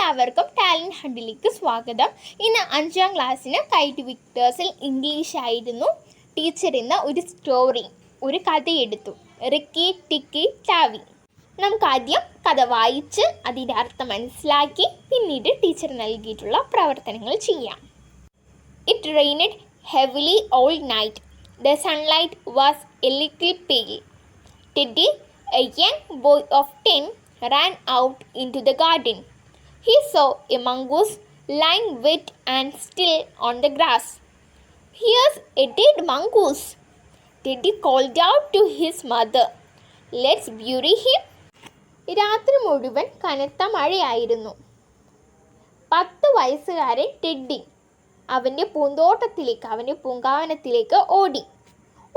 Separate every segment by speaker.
Speaker 1: എല്ലാവർക്കും ടാലൻറ്റ് ഹണ്ടിലേക്ക് സ്വാഗതം. ഇന്ന് 5ാം ക്ലാസ്സിന് കൈറ്റ് വിക്ടേഴ്സിൽ ഇംഗ്ലീഷ് ആയിരുന്നു. ടീച്ചർ ഇന്ന് ഒരു കഥയെടുത്തു, റിക്കി ടിക്കി ടാവി. നമുക്ക് ആദ്യം കഥ വായിച്ച് അതിൻ്റെ അർത്ഥം മനസ്സിലാക്കി പിന്നീട് ടീച്ചർ നൽകിയിട്ടുള്ള പ്രവർത്തനങ്ങൾ ചെയ്യാം. It rained heavily all night. The sunlight was a little pale. Teddy, a young boy of 10, ran out into the garden. He saw a mongoose lying wet and still on the grass. "Here's a dead mongoose," Teddy called out to his mother. "Let's bury him." രാത്രി മുഴുവൻ കനത്ത മഴയായിരുന്നു. 10 വയസ്സുകാരൻ teddy അവൻ്റെ പൂങ്കാവനത്തിലേക്ക് ഓടി.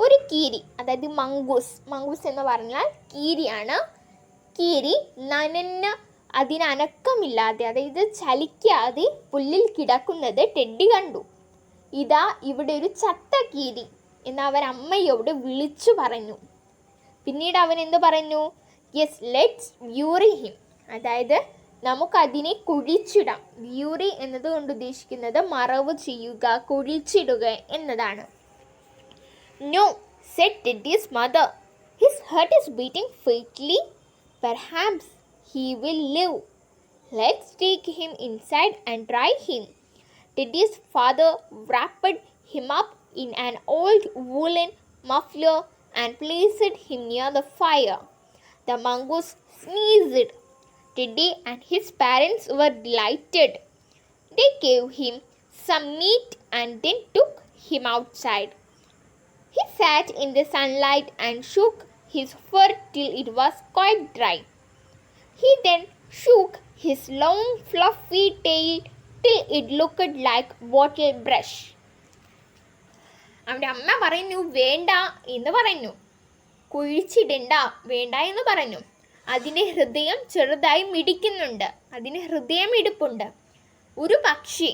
Speaker 1: ഒരു കീരി, അതായത് മംഗൂസ് എന്ന് പറഞ്ഞാൽ കീരിയാണ്. കീരി നനഞ്ഞ് അതിനനക്കമില്ലാതെ, അതായത് ചലിക്കാതെ പുല്ലിൽ കിടക്കുന്നത് ടെഡ്ഡി കണ്ടു. "ഇതാ ഇവിടെ ഒരു ചത്ത കീരി" എന്ന് അവൻ അമ്മയോട് വിളിച്ചു പറഞ്ഞു. പിന്നീട് അവൻ എന്ത് പറഞ്ഞു? "Yes, let's bury him." അതായത് നമുക്കതിനെ കുഴിച്ചിടാം. ബ്യൂറി എന്നതുകൊണ്ട് ഉദ്ദേശിക്കുന്നത് മറവ് ചെയ്യുക, കുഴിച്ചിടുക എന്നതാണ്. "No," said Teddy's mother. "His heart is beating faintly. Perhaps he will live. Let's take him inside and dry him." Teddy's father wrapped him up in an old woolen muffler and placed him near the fire. The mongoose sneezed. Teddy and his parents were delighted. They gave him some meat and then took him outside. He sat in the sunlight and shook his fur till it was quite dry. He then shook his long fluffy tail till it looked like bottle brush. അവൻ്റെ അമ്മ പറഞ്ഞു, വേണ്ട എന്ന് പറഞ്ഞു. കുഴിച്ചിടണ്ട, വേണ്ട എന്ന് പറഞ്ഞു. അതിൻ്റെ ഹൃദയം ചെറുതായി മിടിക്കുന്നുണ്ട്, അതിന് ഹൃദയമിടിപ്പുണ്ട്. ഒരു പക്ഷി,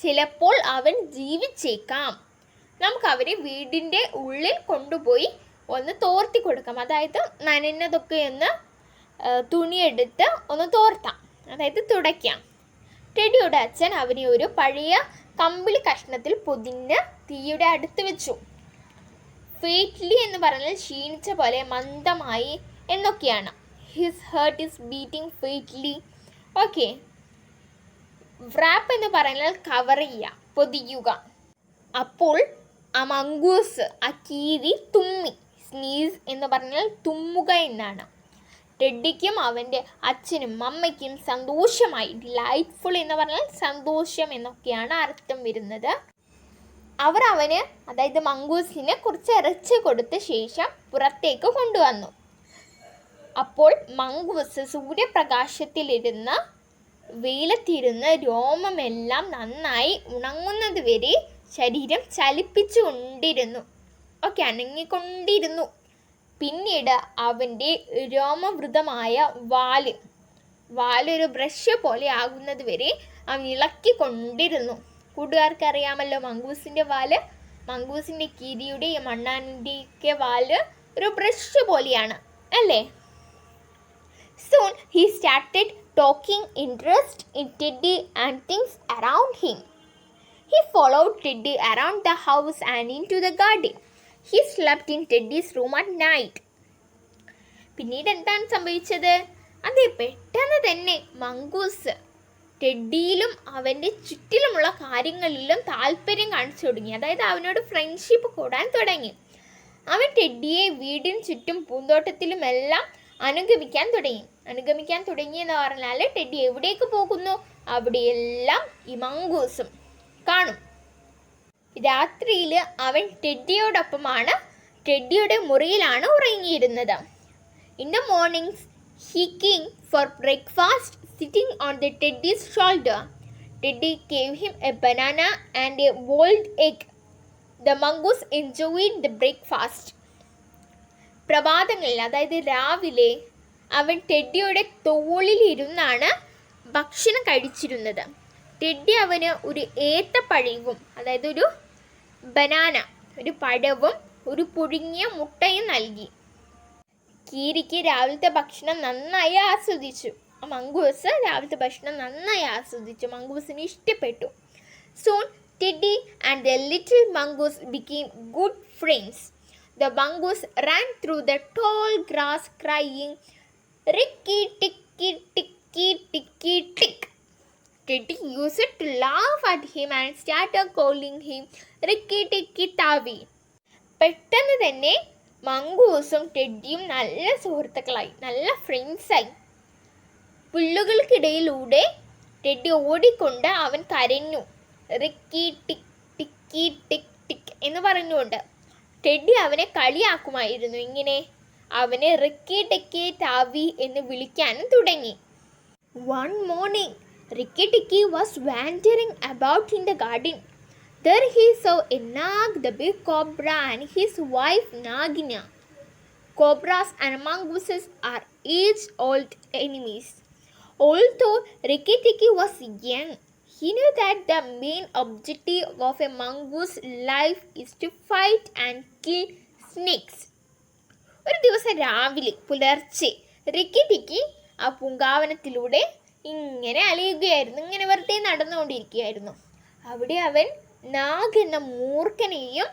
Speaker 1: ചിലപ്പോൾ അവൻ ജീവിച്ചേക്കാം. നമുക്ക് അവരെ വീടിൻ്റെ ഉള്ളിൽ കൊണ്ടുപോയി ഒന്ന് തോർത്തി കൊടുക്കാം. അതായത് നനഞ്ഞതൊക്കെ ഒന്ന് തുണിയെടുത്ത് ഒന്ന് തോർത്താം, അതായത് തുടയ്ക്കാം. ടെഡിയുടെ അച്ഛൻ അവനെ ഒരു പഴയ കമ്പിളി കഷ്ണത്തിൽ പൊതിഞ്ഞ് തീയുടെ അടുത്ത് വെച്ചു. ഫെയ്റ്റ്ലി എന്ന് പറഞ്ഞാൽ ക്ഷീണിച്ച പോലെ, മന്ദമായി എന്നൊക്കെയാണ്. His heart is beating faintly. Okay. Wrap എന്ന് പറഞ്ഞാൽ കവർ ചെയ്യുക, പൊതിയുക. അപ്പോൾ ആ മംഗൂസ്, ആ കീരി തുമ്മി. സ്നീസ് എന്ന് പറഞ്ഞാൽ തുമ്മുക എന്നാണ്. ടെഡ്ഡിക്കും അവൻ്റെ അച്ഛനും അമ്മയ്ക്കും സന്തോഷമായി. ഡിലൈറ്റ്ഫുൾ എന്ന് പറഞ്ഞാൽ സന്തോഷം എന്നൊക്കെയാണ് അർത്ഥം വരുന്നത്. അവർ അവന്, അതായത് മംഗൂസിന് കുറച്ച് ഇറച്ചി കൊടുത്ത ശേഷം പുറത്തേക്ക് കൊണ്ടുവന്നു. അപ്പോൾ മംഗൂസ് സൂര്യപ്രകാശത്തിലിരുന്ന്, വെയിലത്തിരുന്ന് രോമമെല്ലാം നന്നായി ഉണങ്ങുന്നത് വരെ ശരീരം ചലിപ്പിച്ചുകൊണ്ടിരുന്നു. അനങ്ങിക്കൊണ്ടിരുന്നു. പിന്നീട് അവൻ്റെ രോമവൃതമായ വാലൊരു ബ്രഷ് പോലെ ആകുന്നത് വരെ അവൻ ഇളക്കിക്കൊണ്ടിരുന്നു. കൂട്ടുകാർക്ക് അറിയാമല്ലോ മംഗൂസിൻ്റെ വാല്. മംഗൂസിൻ്റെ കീരിയുടെയും മണ്ണാനിൻ്റെയൊക്കെ വാല് ഒരു ബ്രഷ് പോലെയാണ് അല്ലേ? Soon he started taking interest in Teddy and things around him. He followed Teddy around the house and into the garden. He slept in Teddy's room at night. പിന്നീട് എന്താണ് സംഭവിച്ചത്? അതെ, പെട്ടെന്ന് തന്നെ മംഗൂസ് ടെഡ്ഡിയിലും അവൻ്റെ ചുറ്റിലുമുള്ള കാര്യങ്ങളിലും താല്പര്യം കാണിച്ചു തുടങ്ങി. അതായത് അവനോട് ഫ്രണ്ട്ഷിപ്പ് കൂടാൻ തുടങ്ങി. അവൻ ടെഡ്ഡിയെ വീടിന് ചുറ്റും പൂന്തോട്ടത്തിലുമെല്ലാം അനുഗമിക്കാൻ തുടങ്ങി എന്ന് പറഞ്ഞാൽ ടെഡ്ഡി എവിടേക്ക് പോകുന്നു അവിടെയെല്ലാം ഈ മംഗൂസും കാണും. രാത്രിയിൽ അവൻ ടെഡ്ഡിയുടെ മുറിയിലാണ് ഉറങ്ങിയിരുന്നത്. In the mornings he came for breakfast, sitting on the Teddy's shoulder. Teddy gave him a banana and a boiled egg. The mongoose enjoyed the breakfast. പ്രഭാതങ്ങളിൽ, അതായത് രാവിലെ, അവൻ ടെഡ്ഡിയുടെ തോളിലിരുന്നാണ് ഭക്ഷണം കഴിച്ചിരുന്നത്. ടെഡ്ഡി അവന് ഒരു ഏത്തപ്പഴവും, അതായത് ഒരു ബനാന, ഒരു പഴവും ഒരു പുഴുങ്ങിയ മുട്ടയും നൽകി. കീരിക്ക് രാവിലത്തെ ഭക്ഷണം നന്നായി ആസ്വദിച്ചു. മംഗൂസ് രാവിലത്തെ ഭക്ഷണം നന്നായി ആസ്വദിച്ചു. മംഗൂസിന് ഇഷ്ടപ്പെട്ടു. Soon Teddy and the little mongoose became good friends. The mongoose ran through the tall grass crying, "Ricky, ticky, ticky, ticky, tick." Teddy used to laugh at him and started calling him Ricky Tikki Tavi. പെട്ടെന്ന് തന്നെ മംഗൂസും ടെഡിയും നല്ല സുഹൃത്തുക്കളായി, നല്ല ഫ്രണ്ട്സായി. പുല്ലുകൾക്കിടയിലൂടെ teddy ഓടിക്കൊണ്ട് അവൻ കരഞ്ഞു, Ricky ടിക് ടിക്കി ടിക് ടിക് എന്ന് പറഞ്ഞുകൊണ്ട്. Teddy അവനെ കളിയാക്കുമായിരുന്നു. ഇങ്ങനെ അവനെ റിക്കി ടിക്കി ടാവി എന്ന് വിളിക്കാനും തുടങ്ങി. One morning, Ricky Tikki was wandering about in the garden. There he saw a Nag, the big cobra, and his wife Nagina. Cobras and mongooses are age-old enemies. Although Ricky Tikki was young, he knew that the main objective of a mongoose life is to fight and kill snakes. ഒരു ദിവസം രാവിലെ പുലർച്ചെ Ricky tikki ആ പൂങ്കാവനത്തിലൂടെ ഇങ്ങനെ അലയുകയായിരുന്നു. ഇങ്ങനെ വെറുതെ നടന്നുകൊണ്ടിരിക്കുകയായിരുന്നു. അവിടെ അവൻ നാഗ് എന്ന മൂർഖനെയും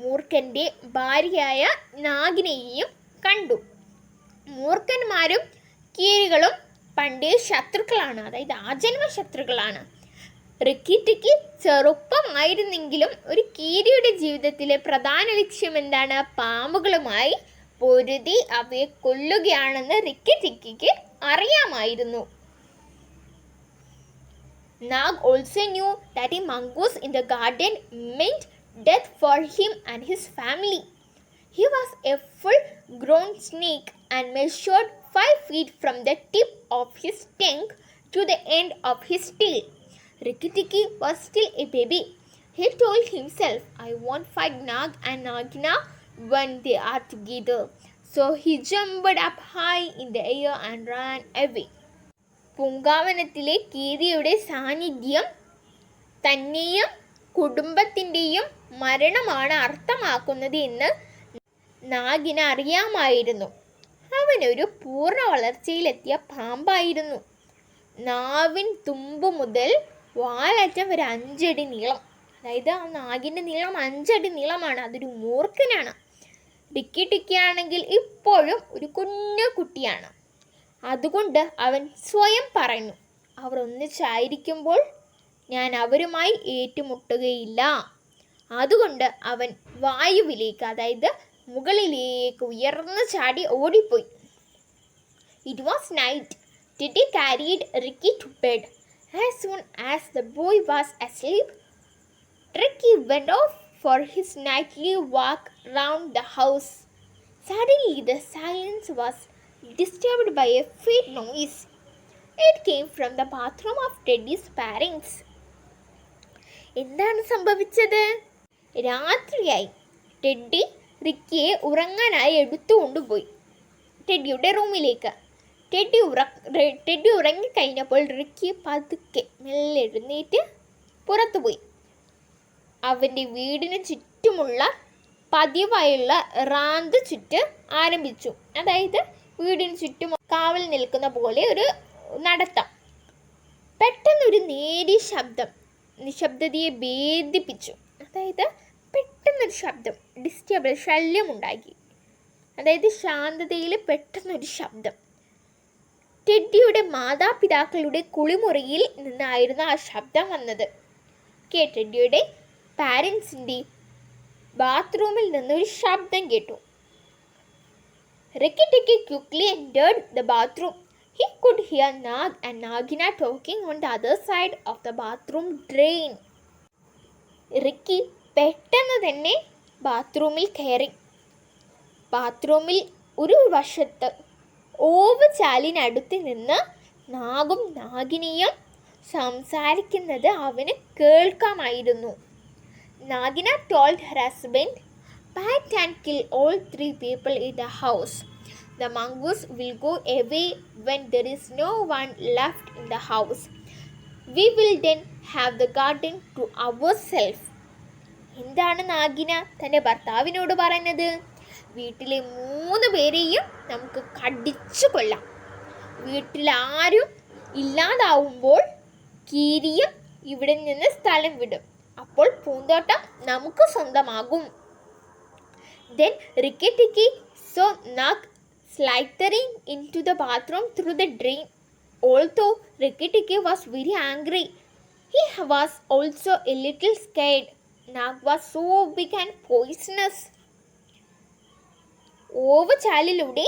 Speaker 1: മൂർഖൻ്റെ ഭാര്യയായ നാഗിനെയും കണ്ടു. മൂർഖന്മാരും കീരികളും പണ്ടേ ശത്രുക്കളാണ്, അതായത് ആജന്മ ശത്രുക്കളാണ്. റിക്കി ടിക്കി ചെറുപ്പമായിരുന്നെങ്കിലും ഒരു കീരിയുടെ ജീവിതത്തിലെ പ്രധാന ലക്ഷ്യം എന്താണ്? പാമ്പുകളുമായി പൊരുതി അവയെ കൊല്ലുകയാണെന്ന് റിക്കി ടിക്കിക്ക് അറിയാമായിരുന്നു. Nag also knew that a mongoose in the garden meant death for him and his family. He was a full-grown snake and measured 5 feet from the tip of his trunk to the end of his tail. Ricky Tikki was still a baby. He told himself, "I won't fight Nag and Nagina when they are together." So he jumped up high in the air and ran away. പൂങ്കാവനത്തിലെ കീരിയുടെ സാന്നിധ്യം തന്നെയും കുടുംബത്തിൻ്റെയും മരണമാണ് അർത്ഥമാക്കുന്നത് എന്ന് നാഗിന് അറിയാമായിരുന്നു. അവനൊരു പൂർണ്ണ വളർച്ചയിലെത്തിയ പാമ്പായിരുന്നു. നാവിൻ തുമ്പ് മുതൽ വാലറ്റം വരെ 5 അടി നീളം. അതായത് ആ നാഗിൻ്റെ നീളം 5 അടി നീളമാണ്. അതൊരു മൂർഖനാണ്. ടിക്കി ടിക്കിയാണെങ്കിൽ ഇപ്പോഴും ഒരു കുഞ്ഞു കുട്ടിയാണ്. അതുകൊണ്ട് അവൻ സ്വയം പറഞ്ഞു, അവർ ഒന്നിച്ചായിരിക്കുമ്പോൾ ഞാൻ അവരുമായി ഏറ്റുമുട്ടുകയില്ല. അതുകൊണ്ട് അവൻ വായുവിലേക്ക്, അതായത് മുകളിലേക്ക് ഉയർന്നു ചാടി ഓടിപ്പോയി. It was night. Teddy carried Ricky to bed. As soon as the boy was asleep, Ricky went off for his nightly walk round the house. Suddenly the silence was disturbed by a faint noise. It came from the bathroom of Teddy's parents. എന്താണ് സംഭവിച്ചത്? രാത്രിയായി. Teddy റിക്കിയെ ഉറങ്ങാനായി എടുത്തുകൊണ്ടുപോയി ടെഡിയുടെ റൂമിലേക്ക്. Teddy ഉറങ്ങിക്കഴിഞ്ഞപ്പോൾ Ricky പതുക്കെ മെല്ലെ എഴുന്നേറ്റ് പുറത്തുപോയി. അവൻ്റെ വീടിന് ചുറ്റുമുള്ള പതിവായുള്ള റാന്ത് ചുറ്റ് ആരംഭിച്ചു. അതായത് വീടിന് ചുറ്റും കാവൽ നിൽക്കുന്ന പോലെ ഒരു നടത്തം. പെട്ടെന്നൊരു നേരിയ ശബ്ദം നിശബ്ദതയെ ഭേദിപ്പിച്ചു. അതായത് പെട്ടെന്നൊരു ശബ്ദം, ശല്യമുണ്ടാക്കി. അതായത് ശാന്തതയിൽ പെട്ടെന്നൊരു ശബ്ദം. ടെഡിയുടെ മാതാപിതാക്കളുടെ കുളിമുറിയിൽ നിന്നായിരുന്നു ആ ശബ്ദം വന്നത്. ടെഡിയുടെ പാരൻസിൻ്റെ ബാത്റൂമിൽ നിന്നൊരു ശബ്ദം കേട്ടു. Ricky Tikki quickly entered the bathroom. He could hear Nag and Nagina talking on the other side of the bathroom drain. Ricky പെട്ടെന്ന് തന്നെ ബാത്റൂമിൽ കയറി. ബാത്റൂമിൽ ഒരു വശത്ത് ഓവുചാലിനടുത്ത് നിന്ന് നാഗും നാഗിനിയും സംസാരിക്കുന്നത് അവന് കേൾക്കാമായിരുന്നു. Nagina told her husband, "Pat and kill all 3 people in the house. The mongoose will go away when there is no one left in the house. We will then have the garden to ourselves." എന്താണ് നാഗിന തൻ്റെ ഭർത്താവിനോട് പറയുന്നത്? വീട്ടിലെ 3 പേരെയും നമുക്ക് കടിച്ചു കൊല്ലാം. വീട്ടിലാരും ഇല്ലാതാവുമ്പോൾ കീരിയും ഇവിടെ നിന്ന് സ്ഥലം വിടും. അപ്പോൾ പൂന്തോട്ടം നമുക്ക് സ്വന്തമാകും. Then Rikki Tikki saw Nag slithering into the bathroom through the drain. Although Rikki Tikki was very angry, he was also a little scared. Nag was so big and poisonous. ഓവുചാലിലൂടെ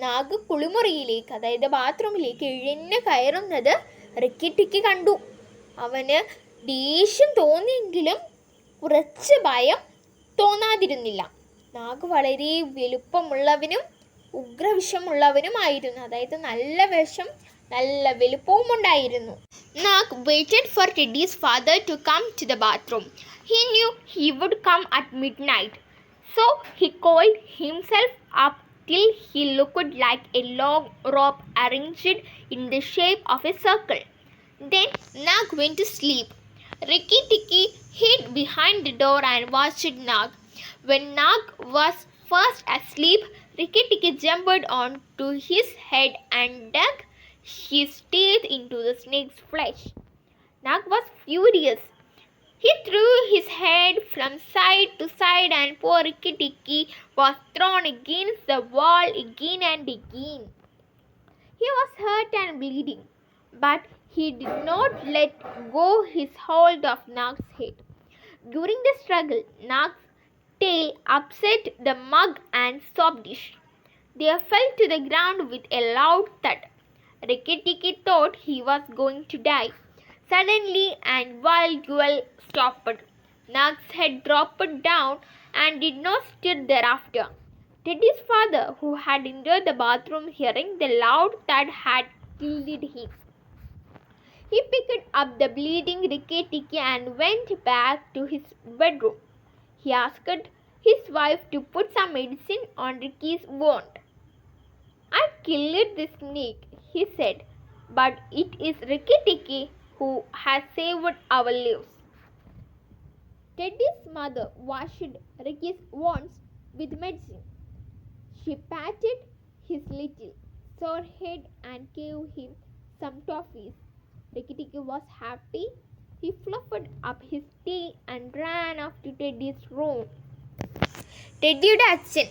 Speaker 1: Nag കുളിമുറിയിലേക്ക്, അതായത് ബാത്റൂമിലേക്ക് ഇഴഞ്ഞു കയറുന്നത് റിക്കി ടിക്കി കണ്ടു. അവന് ദേഷ്യം തോന്നിയെങ്കിലും കുറച്ച് ഭയം തോന്നാതിരുന്നില്ല. നാഗ് വളരെ വലുപ്പമുള്ളവനും ഉഗ്രവിഷമുള്ളവനുമായിരുന്നു, അതായത് നല്ല വിഷം നല്ല വലുപ്പവും ഉണ്ടായിരുന്നു. Nag waited for Teddy's father to come to the bathroom. He knew he would come at midnight. So he coiled himself up till he looked like a long rope arranged in the shape of a circle. Then Nag went to sleep. Rikki Tikki hid behind the door and watched Nag. When Nag was fast asleep, Rikki Tikki jumped onto his head and dug his teeth into the snake's flesh. Nag was furious. He threw his head from side to side and poor Rikki Tikki was thrown against the wall again and again. He was hurt and bleeding, but he did not let go his hold of Nag's head. During the struggle, Nag's tail upset the mug and soap dish. They fell to the ground with a loud thud. Rikki Tikki thought he was going to die. Suddenly, and while duel stopped, Nag's head dropped down and did not stir thereafter. Teddy's father, who had entered the bathroom hearing the loud thud, had killed him. He picked up the bleeding Rikki Tikki and went back to his bedroom. He asked his wife to put some medicine on Ricky's wound. "I killed the snake," he said, "but it is Rikki Tikki who has saved our lives." Teddy's mother washed Ricky's wounds with medicine. She patted his little sore head and gave him some toffees. Rikki Tikki was happy. He fluffed up his tail and ran off to Teddy's room. ടെഡിയുടെ അച്ഛൻ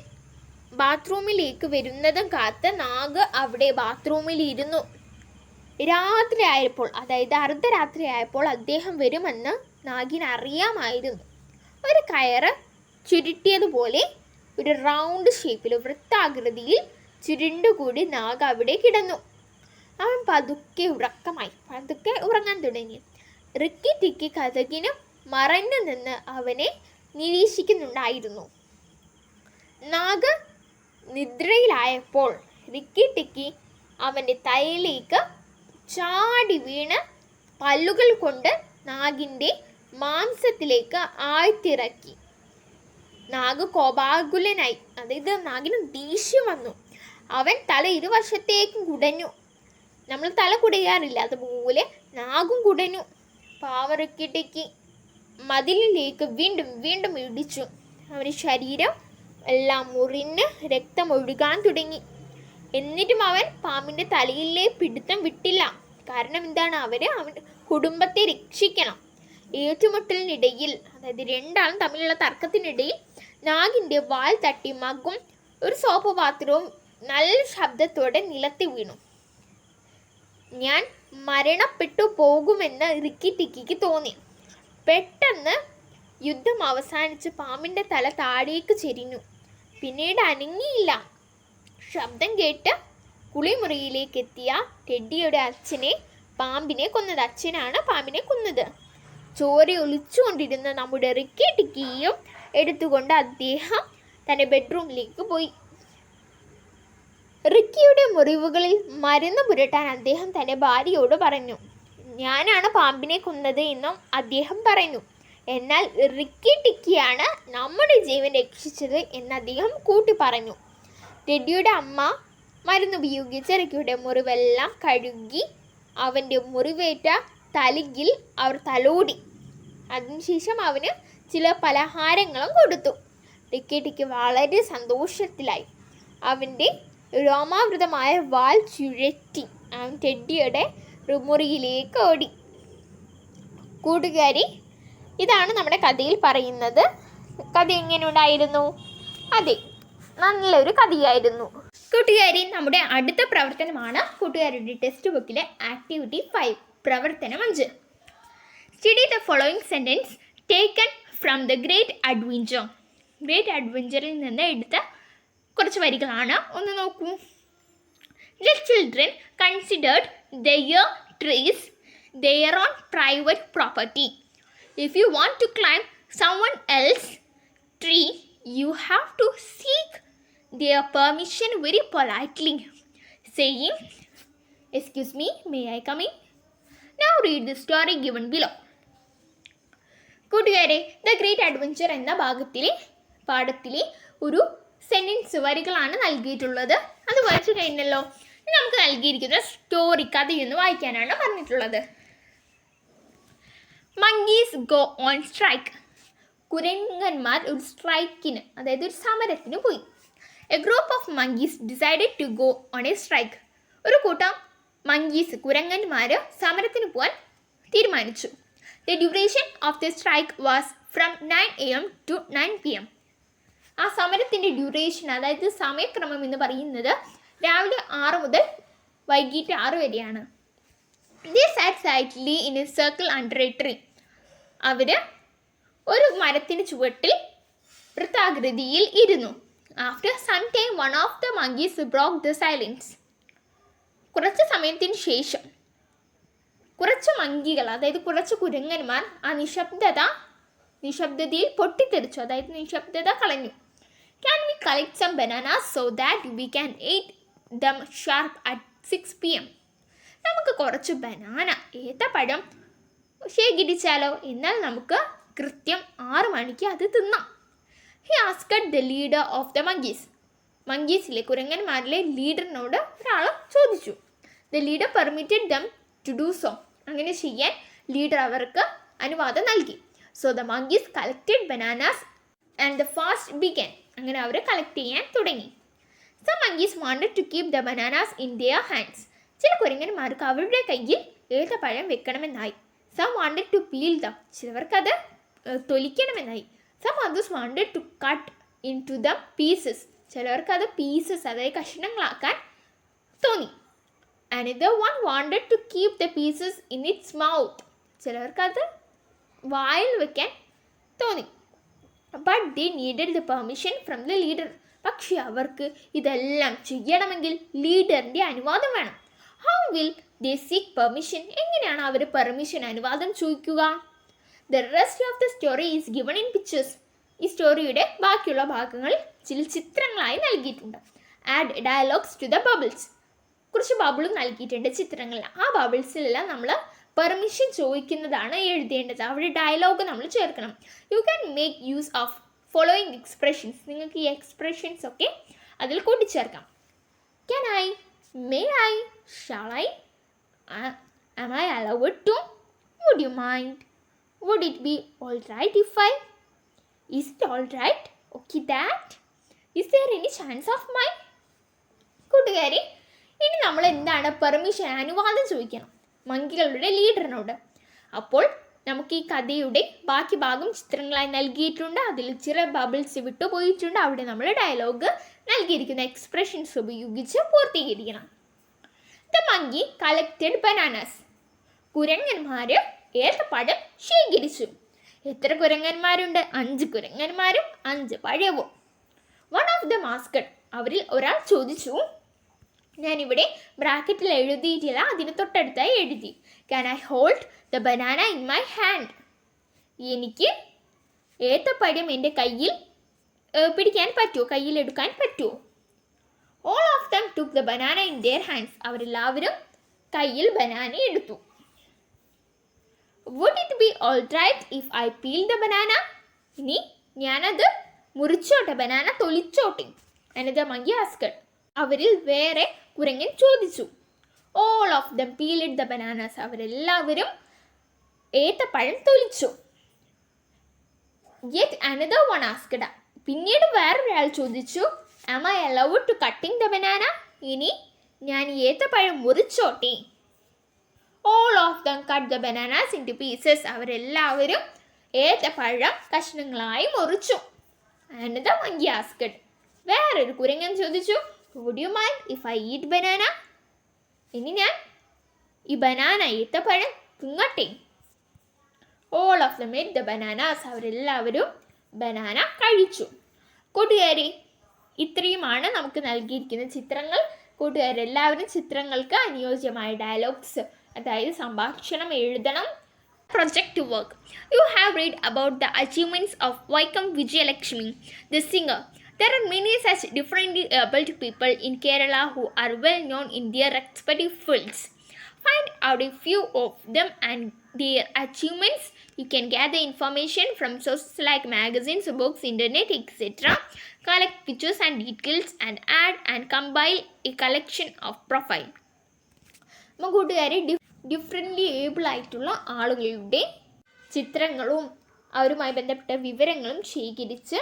Speaker 1: ബാത്റൂമിലേക്ക് വരുന്നതും കാത്ത് നാഗ് അവിടെ ബാത്റൂമിലിരുന്നു. രാത്രി ആയപ്പോൾ, അതായത് അർദ്ധരാത്രി ആയപ്പോൾ അദ്ദേഹം വരുമെന്ന് നാഗിന് അറിയാമായിരുന്നു. ഒരു കയറ് ചുരുട്ടിയതുപോലെ ഒരു റൗണ്ട് ഷേപ്പിൽ വൃത്താകൃതിയിൽ ചുരുണ്ടുകൂടി നാഗ് അവിടെ കിടന്നു. അവൻ പതുക്കെ ഉറങ്ങാൻ തുടങ്ങി. റിക്കി ടിക്കി കതകിന് മറഞ്ഞു നിന്ന് അവനെ നിരീക്ഷിക്കുന്നുണ്ടായിരുന്നു. നാഗ് നിദ്രയിലായപ്പോൾ റിക്കി ടിക്കി അവൻ്റെ തലയിലേക്ക് ചാടി വീണ് പല്ലുകൾ കൊണ്ട് നാഗിൻ്റെ മാംസത്തിലേക്ക് ആഴ്ത്തിറക്കി. നാഗ് കോപാകുലനായി, അതായത് നാഗിന് ദേഷ്യം വന്നു. അവൻ തല ഇരുവശത്തേക്കും കുടഞ്ഞു. നമ്മൾ തല കുടയാറില്ല, അതുപോലെ നാഗും കുടഞ്ഞു. പാവറിക്കി ടിക്കി മതിലിലേക്ക് വീണ്ടും വീണ്ടും ഇടിച്ചു. അവൻ്റെ ശരീരം എല്ലാം മുറിഞ്ഞ് രക്തം ഒഴുകാൻ തുടങ്ങി. എന്നിട്ടും അവൻ പാമ്പിൻ്റെ തലയിലെ പിടുത്തം വിട്ടില്ല. കാരണം എന്താണ്? അവൻ്റെ കുടുംബത്തെ രക്ഷിക്കണം. ഏറ്റുമുട്ടലിനിടയിൽ, അതായത് രണ്ടാളും തമ്മിലുള്ള തർക്കത്തിനിടയിൽ നാഗിൻ്റെ വാൽ തട്ടി മകും ഒരു സോപ്പ് പാത്രവും നല്ല ശബ്ദത്തോടെ നിലത്ത് വീണു. ഞാൻ മരണപ്പെട്ടു പോകുമെന്ന് റിക്കി ടിക്കിക്ക് തോന്നി. പെട്ടെന്ന് യുദ്ധം അവസാനിച്ച് പാമ്പിൻ്റെ തല താഴേക്ക് ചെരിഞ്ഞു. പിന്നീട് അനങ്ങിയില്ല. ശബ്ദം കേട്ട് കുളിമുറിയിലേക്ക് എത്തിയ ടെഡിയുടെ പാമ്പിനെ കൊന്നത് അച്ഛനാണ് പാമ്പിനെ കൊന്നത്. ചോര ഒലിച്ചുകൊണ്ടിരുന്ന നമ്മുടെ റിക്കി ടിക്കിയും എടുത്തുകൊണ്ട് അദ്ദേഹം തൻ്റെ ബെഡ്റൂമിലേക്ക് പോയി. റിക്കിയുടെ മുറിവുകളിൽ മരുന്ന് പുരട്ടാൻ അദ്ദേഹം തൻ്റെ ഭാര്യയോട് പറഞ്ഞു. ഞാനാണ് പാമ്പിനെ കൊന്നത് എന്നും അദ്ദേഹം പറഞ്ഞു. എന്നാൽ റിക്കി ടിക്കിയാണ് നമ്മുടെ ജീവൻ രക്ഷിച്ചത് എന്ന് അദ്ദേഹം കൂട്ടി പറഞ്ഞു. ടെഡിയുടെ അമ്മ മരുന്നുപയോഗിച്ച് റിക്കിയുടെ മുറിവെല്ലാം കഴുകി അവൻ്റെ മുറിവേറ്റ തലയിൽ അവർ തലോടി. അതിനുശേഷം അവന് ചില പലഹാരങ്ങളും കൊടുത്തു. റിക്കി ടിക്കി വളരെ സന്തോഷത്തിലായി. അവൻ്റെ രോമാവൃതമായ വാൽ ചുഴറ്റി അവൻ ടെഡിയുടെ മുറിയിലേക്ക് ഓടി. കൂട്ടുകാരി, ഇതാണ് നമ്മുടെ കഥയിൽ പറയുന്നത്. കഥ എങ്ങനെ ഉണ്ടായിരുന്നു? അതെ, നല്ലൊരു കഥയായിരുന്നു. കൂട്ടുകാരി, നമ്മുടെ അടുത്ത പ്രവർത്തനമാണ് കൂട്ടുകാരുടെ ടെക്സ്റ്റ് ബുക്കിലെ ആക്ടിവിറ്റി 5, പ്രവർത്തനം 5. Study the following sentence taken from the great adventure. Great അഡ്വഞ്ചറിൽ നിന്ന് എടുത്ത കുറച്ച് വരികളാണ്. ഒന്ന് നോക്കൂ. The children considered their trees their own private property. If you want to climb someone else's tree, you have to seek their permission very politely, saying, "Excuse me, may I come in?" Now read the story given below. കൂട്ടുകാരെ, the great adventure എന്ന പാഠത്തിലെ ഒരു sentence വരികളാണ് നൽകിയിട്ടുള്ളത്. അത് വായിച്ചു കഴിഞ്ഞല്ലോ. നമുക്ക് നൽകിയിരിക്കുന്ന സ്റ്റോറി കഥയൊന്ന് വായിക്കാനാണ് പറഞ്ഞിട്ടുള്ളത്. Monkeys go on strike. കുരങ്ങന്മാർ ഒരു സ്ട്രൈക്കിന്, അതായത് ഒരു സമരത്തിന് പോയി. A group of monkeys decided to go on a strike. ഒരു കൂട്ടം മങ്കീസ്, കുരങ്ങന്മാർ സമരത്തിന് പോകാൻ തീരുമാനിച്ചു. The duration of the strike was from 9 AM to 9 PM. ആ സമരത്തിൻ്റെ ഡ്യൂറേഷൻ, അതായത് സമയക്രമം എന്ന് പറയുന്നത് രാവിലെ 6 മുതൽ വൈകിട്ട് 6 വരെയാണ്. They sat sadly in a circle under a tree. അവർ ഒരു മരത്തിന് ചുവട്ടിൽ വൃത്താകൃതിയിൽ ഇരുന്നു. After some time one of the monkeys broke the silence. കുറച്ച് സമയത്തിന് ശേഷം കുറച്ച് മങ്കികൾ, അതായത് കുറച്ച് കുരങ്ങന്മാർ ആ നിശബ്ദതയിൽ പൊട്ടിത്തെറിച്ചു, അതായത് നിശബ്ദത കളഞ്ഞു. Can we collect some bananas so that we can eat them sharp at 6 PM? നമുക്ക് കുറച്ച് ഏത്തപ്പഴം ശേഖരിച്ചാലോ, എന്നാൽ നമുക്ക് കൃത്യം 6 മണിക്ക് അത് തിന്നാം. He asked the leader of the monkeys. മങ്കീസിലെ, കുരങ്ങന്മാരിലെ ലീഡറിനോട് ഒരാൾ ചോദിച്ചു. The leader permitted them to do so. അങ്ങനെ ചെയ്യാൻ ലീഡർ അവർക്ക് അനുവാദം നൽകി. So the monkeys collected bananas and the fast began. അങ്ങനെ അവർ കളക്ട് ചെയ്യാൻ തുടങ്ങി. Some monkeys wanted to keep the bananas in their hands. ചില കുരങ്ങന്മാർക്ക് അവരുടെ കയ്യിൽ ഏത്തപ്പഴം വെക്കണമെന്നായി. Some wanted to peel them. ചിലവർക്കത് തൊലിക്കണമെന്നായി. Some others wanted to cut into the pieces. ചിലവർക്കത് പീസസ്, അതായത് കഷ്ണങ്ങളാക്കാൻ തോന്നി. Another one wanted to keep the pieces in its mouth. ചിലവർക്കത് വായിൽ വെക്കാൻ തോന്നി. But they needed the permission from the leader. പക്ഷേ അവർക്ക് ഇതെല്ലാം ചെയ്യണമെങ്കിൽ ലീഡറിൻ്റെ അനുവാദം വേണം. How will they seek permission? എങ്ങനെയാണ് അവർ അനുവാദം ചോദിക്കുക? The rest of the story is given in pictures. ഈ സ്റ്റോറിയുടെ ബാക്കിയുള്ള ഭാഗങ്ങൾ ചില ചിത്രങ്ങളായി നൽകിയിട്ടുണ്ട്. Add dialogues to the bubbles. കുറച്ച് ബബിളും നൽകിയിട്ടുണ്ട് ചിത്രങ്ങളിൽ. ആ ബബിൾസിലെല്ലാം നമ്മൾ പെർമിഷൻ ചോദിക്കുന്നതാണ് എഴുതേണ്ടത്. അവിടെ ഡയലോഗ് നമ്മൾ ചേർക്കണം. You can make use of following expressions. നിങ്ങൾക്ക് ഈ എക്സ്പ്രഷൻസ് ഒക്കെ അതിൽ കൂട്ടിച്ചേർക്കാം. Can I, may I, shall I, am I allowed to, would you mind, would it be all right if I, is it all right, okay that, is there any chance of my. കൂട്ടുകാരി, ഇനി നമ്മൾ എന്താണ് അനുവാദം ചോദിക്കണം മങ്കികളുടെ ലീഡറിനോട്. അപ്പോൾ നമുക്ക് ഈ കഥയുടെ ബാക്കി ഭാഗം ചിത്രങ്ങളായി നൽകിയിട്ടുണ്ട്. അതിൽ ചില ബബിൾസ് വിട്ടുപോയിട്ടുണ്ട്. അവിടെ നമ്മൾ ഡയലോഗ് നൽകിയിരിക്കുന്ന എക്സ്പ്രഷൻസ് ഉപയോഗിച്ച് പൂർത്തീകരിക്കണം. The monkey collected bananas. കുരങ്ങന്മാർ ഏത്തപ്പഴം ശേഖരിച്ചു. എത്ര കുരങ്ങന്മാരുണ്ട്? 5 കുരങ്ങന്മാരും 5 പഴവും. വൺ ഓഫ് ദ മാസ്കഡ്, അവരിൽ ഒരാൾ ചോദിച്ചു. ഞാനിവിടെ ബ്രാക്കറ്റിൽ എഴുതിയിട്ടില്ല, അതിന് തൊട്ടടുത്തായി എഴുതി. Can I hold the banana in my hand? എനിക്ക് ഏത്തപ്പഴം എൻ്റെ കയ്യിൽ പിടിക്കാൻ പറ്റുമോ, കയ്യിലെടുക്കാൻ പറ്റുമോ? All of them took the banana in their hands. അവരെല്ലാവരും കയ്യിൽ ബനാന എടുത്തു. Would it be all right if I peel the banana? ഇനി ഞാനത് മുറിച്ചോട്ടെ, ബനാന തൊലിച്ചോട്ടെ? Another monkey asked. അവരിൽ വേറെ കുരങ്ങൻ ചോദിച്ചു. All of them peeled the bananas. അവരെല്ലാവരും ഏത്തപ്പഴം തൊലിച്ചു. Yet another one asked. പിന്നീട് വേറൊരാൾ ചോദിച്ചു. Am I allowed to cutting the banana? ഇനി ഞാൻ ഈ ഏത്തപ്പഴം മുറിച്ചോട്ടെ. All of them cut the bananas into pieces. അവരെല്ലാവരും ഏത്തപ്പഴം കഷ്ണങ്ങളായി മുറിച്ചു. And the monkey asked. വേറൊരു കുരങ്ങൻ ചോദിച്ചു, would you mind if I eat banana? ഇനി ഞാൻ ഈ ബനാന ഏത്തപ്പഴം തിന്നട്ടെ. All of them ate the bananas. അവരെല്ലാവരും ബനാന കഴിച്ചു. കൂട്ടുകാരെ, ഇത്രയുമാണ് നമുക്ക് നൽകിയിരിക്കുന്ന ചിത്രങ്ങൾ. കൂട്ടുകാരെല്ലാവരും ചിത്രങ്ങൾക്ക് അനുയോജ്യമായ ഡയലോഗ്സ്, അതായത് സംഭാഷണം എഴുതണം. Project work. You have read about the achievements of Vaikam Vijayalakshmi, the singer. There are many such differently abled people in Kerala who are well known in their respective fields. Find out a few of them and their achievements. You can gather information from sources like magazines, books, internet, etc. Collect pictures and details and add and compile a collection of profile. കൂട്ടുകാരെ, differently able ആയിട്ടുള്ള ആളുകളുടെ ചിത്രങ്ങളും അവരുമായി ബന്ധപ്പെട്ട വിവരങ്ങളും ശേഖരിച്ച്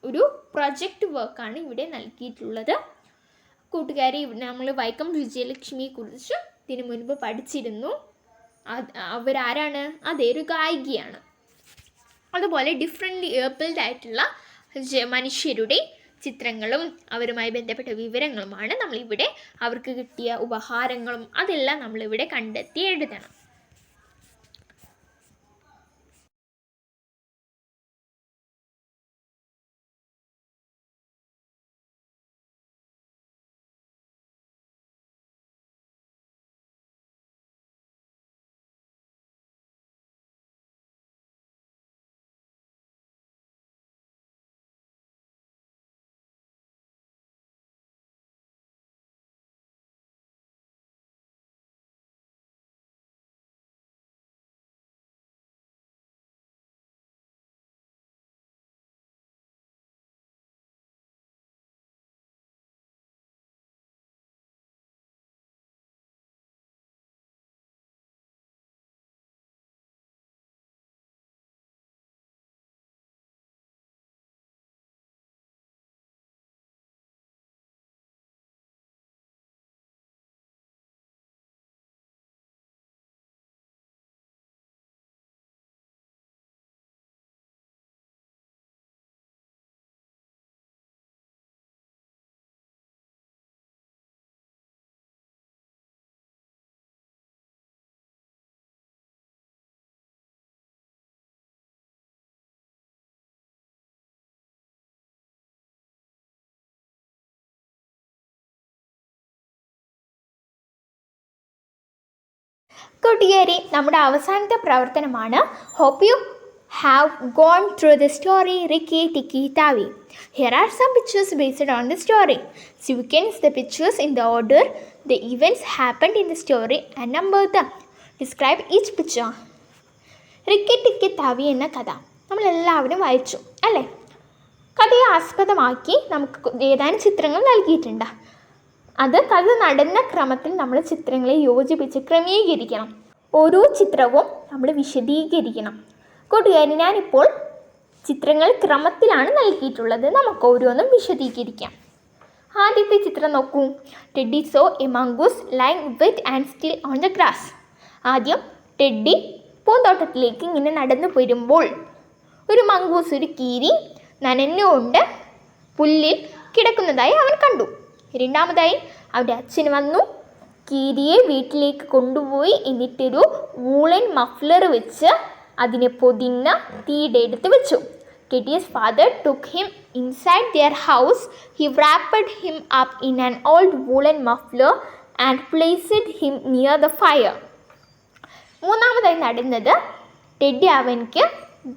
Speaker 1: ഒരു project വർക്കാണ് ഇവിടെ നൽകിയിട്ടുള്ളത്. കൂട്ടുകാരെ, നമ്മൾ വൈക്കം വിജയലക്ഷ്മിയെക്കുറിച്ച് ഇതിനു മുൻപ് പഠിച്ചിരുന്നു. അവരാരാണ്? അതൊരു ഗായികയാണ്. അതുപോലെ ഡിഫറെൻ്റ്ലി ഏബിൾഡ് ആയിട്ടുള്ള മനുഷ്യരുടെ ചിത്രങ്ങളും അവരുമായി ബന്ധപ്പെട്ട വിവരങ്ങളുമാണ് നമ്മളിവിടെ, അവർക്ക് കിട്ടിയ ഉപഹാരങ്ങളും അതെല്ലാം നമ്മളിവിടെ കണ്ടെത്തി എഴുതണം. കൂട്ടുകാരെ, നമ്മുടെ അവസാനത്തെ പ്രവർത്തനമാണ്. Hope you have gone through the story Rikki Tikki Tavi. Here are some pictures based on the story. Sequence the pictures in the order the events happened in the story and number them. Describe each picture. Rikki Tikki Tavi എന്ന കഥ നമ്മളെല്ലാവരും വായിച്ചു അല്ലേ? കഥയെ ആസ്പദമാക്കി നമുക്ക് ഏതാനും ചിത്രങ്ങൾ നൽകിയിട്ടുണ്ട്. അത് കഥ നടന്ന ക്രമത്തിൽ നമ്മൾ ചിത്രങ്ങളെ യോജിപ്പിച്ച് ക്രമീകരിക്കണം. ഓരോ ചിത്രവും നമ്മൾ വിശദീകരിക്കണം. കൂട്ടുകാരി, ഞാനിപ്പോൾ ചിത്രങ്ങൾ ക്രമത്തിലാണ് നൽകിയിട്ടുള്ളത്. നമുക്ക് ഓരോന്നും വിശദീകരിക്കാം. ആദ്യത്തെ ചിത്രം നോക്കൂ. Teddy saw a mongoose lying wet and still on the grass. ആദ്യം ടെഡ്ഡി പൂന്തോട്ടത്തിലേക്ക് ഇങ്ങനെ നടന്നു വരുമ്പോൾ ഒരു മംഗൂസ്, ഒരു കീരി നനഞ്ഞുകൊണ്ട് പുല്ലിൽ കിടക്കുന്നതായി അവൻ കണ്ടു. രണ്ടാമതായി അവൻ്റെ അച്ഛൻ വന്നു, കീരിയെ വീട്ടിലേക്ക് കൊണ്ടുപോയി എന്നിട്ടൊരു വൂളൻ മഫ്ലർ വെച്ച് അതിനെ പൊതിഞ്ഞ് തീയുടെ എടുത്ത് വെച്ചു. Teddy's father took him inside their house. He wrapped him up in an old woolen muffler and placed him near the fire. മൂന്നാമതായി നടന്നത്, ടെഡ്ഡി അവൻക്ക്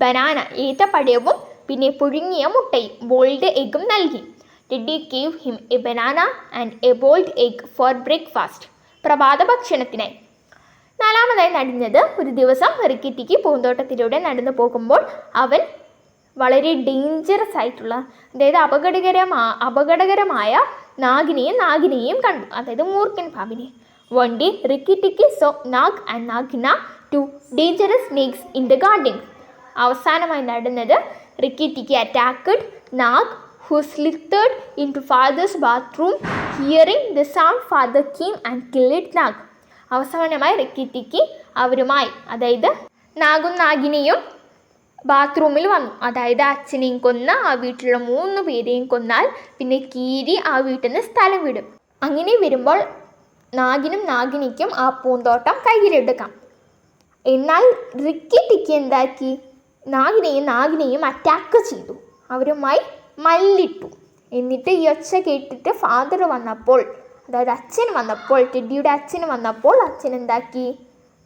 Speaker 1: ബനാന ഏത്തപ്പഴവും പിന്നെ പുഴുങ്ങിയ മുട്ടയും ബോയിൽഡ് എഗ്ഗും നൽകി. Teddy gave him a banana and a boiled egg for breakfast. പ്രഭാത ഭക്ഷണത്തിനായി. നാലാമതായി നടന്നത്, ഒരു ദിവസം റിക്കി ടിക്കി പൂന്തോട്ടത്തിലൂടെ നടന്നു പോകുമ്പോൾ അവൻ വളരെ ഡേഞ്ചറസ് ആയിട്ടുള്ള, അതായത് അപകടകരമായ നാഗിനെയും കണ്ടു, അതായത് മൂർഖൻ പാമ്പിനെ. One day Rikki Tikki saw Nag and Nagina, two dangerous snakes in the garden. അവസാനമായി നടന്നത്, Rikki Tikki attacked Nag who slithered into father's bathroom. Hearing the sound, father came and killed Nag. അവസാനമായി Ricky tikki അവരുമായി, അതായത് നാഗും നാഗിനെയും ബാത്റൂമിൽ വന്നു. അതായത് അച്ഛനെയും കൊന്ന് ആ വീട്ടിലുള്ള 3 പേരെയും കൊന്നാൽ പിന്നെ കീരി ആ വീട്ടിൽ നിന്ന് സ്ഥലം വിടും. അങ്ങനെ വരുമ്പോൾ നാഗിനും നാഗിനിക്കും ആ പൂന്തോട്ടം കയ്യിലെടുക്കാം. എന്നാൽ റിക്കി ടിക്കി എന്താക്കി, നാഗിനെയും അറ്റാക്ക് ചെയ്തു, അവരുമായി മല്ലിട്ടു. എന്നിട്ട് ഈ ഒച്ച കേട്ടിട്ട് ഫാദർ വന്നപ്പോൾ, അതായത് അച്ഛൻ വന്നപ്പോൾ, ടെഡിയുടെ അച്ഛൻ വന്നപ്പോൾ അച്ഛൻ എന്താക്കി,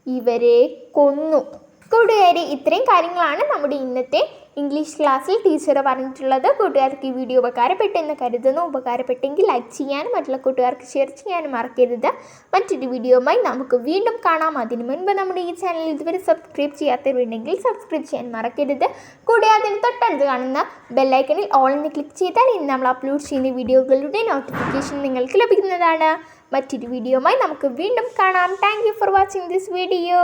Speaker 1: ഇവരെ കൊന്നു. കൂട്ടുകാരി, ഇത്രയും കാര്യങ്ങളാണ് നമ്മുടെ ഇന്നത്തെ ഇംഗ്ലീഷ് ക്ലാസ്സിൽ ടീച്ചർ പറഞ്ഞിട്ടുള്ളത്. കൂട്ടുകാർക്ക് ഈ വീഡിയോ ഉപകാരപ്പെട്ടെന്ന് കരുതുന്നു. ഉപകാരപ്പെട്ടെങ്കിൽ ലൈക്ക് ചെയ്യാനും മറ്റുള്ള കൂട്ടുകാർക്ക് ഷെയർ ചെയ്യാനും മറക്കരുത്. മറ്റൊരു വീഡിയോയുമായി നമുക്ക് വീണ്ടും കാണാം. അതിനു മുൻപ് നമ്മുടെ ഈ ചാനൽ ഇതുവരെ സബ്സ്ക്രൈബ് ചെയ്യാത്തവരുണ്ടെങ്കിൽ സബ്സ്ക്രൈബ് ചെയ്യാൻ മറക്കരുത്. കൂടെ അതിന് തൊട്ടടുത്ത് കാണുന്ന ബെല്ലൈക്കണിൽ ഓൾ എന്ന് ക്ലിക്ക് ചെയ്താൽ ഇന്ന് നമ്മൾ അപ്ലോഡ് ചെയ്യുന്ന വീഡിയോകളുടെ നോട്ടിഫിക്കേഷൻ നിങ്ങൾക്ക് ലഭിക്കുന്നതാണ്. മറ്റൊരു വീഡിയോയുമായി നമുക്ക് വീണ്ടും കാണാം. Thank you for watching this video.